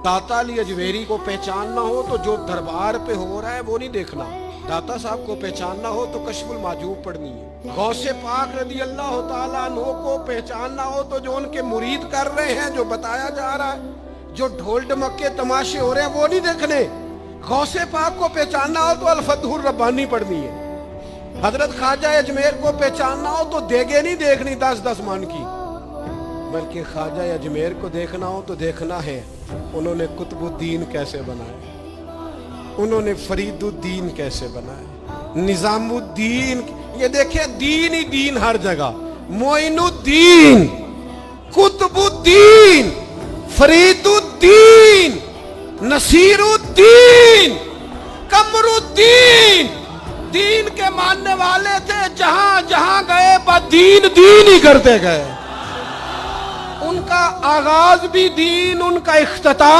दाता अली अजमेरी को पहचानना हो तो जो दरबार पे हो रहा है वो नहीं देखना। दाता साहब को पहचानना हो तो कश्फुल माजूब पढ़नी है। गौसे पाक रदी अल्लाह ताला अन्हु को पहचानना हो तो जो उनके मुरीद कर रहे हैं, जो बताया जा रहा है, जो ढोल ढमक्के तमाशे हो रहे हैं वो नहीं देखने। गौसे पाक को पहचानना हो तो अल-फतहुर रब्बानी पढ़नी है। हजरत ख्वाजा अजमेर को पहचानना हो तो देगे नहीं देखनी 10-10 मन की, बल्कि ख्वाजा अजमेर को देखना हो तो देखना है उन्होंने कुतुबुद्दीन कैसे बनाए, उन्होंने फरीदुद्दीन कैसे बनाए, निजामुद्दीन। ये देखिए दीन ही दीन हर जगह, मोइनुद्दीन, कुतुबुद्दीन, फरीदुद्दीन, नसीरुद्दीन, कमरुद्दीन। दीन के मानने वाले थे, जहां जहां गए बस दीन दीन ही करते गए। उनका आगाज भी दीन, उनका इख्तिताम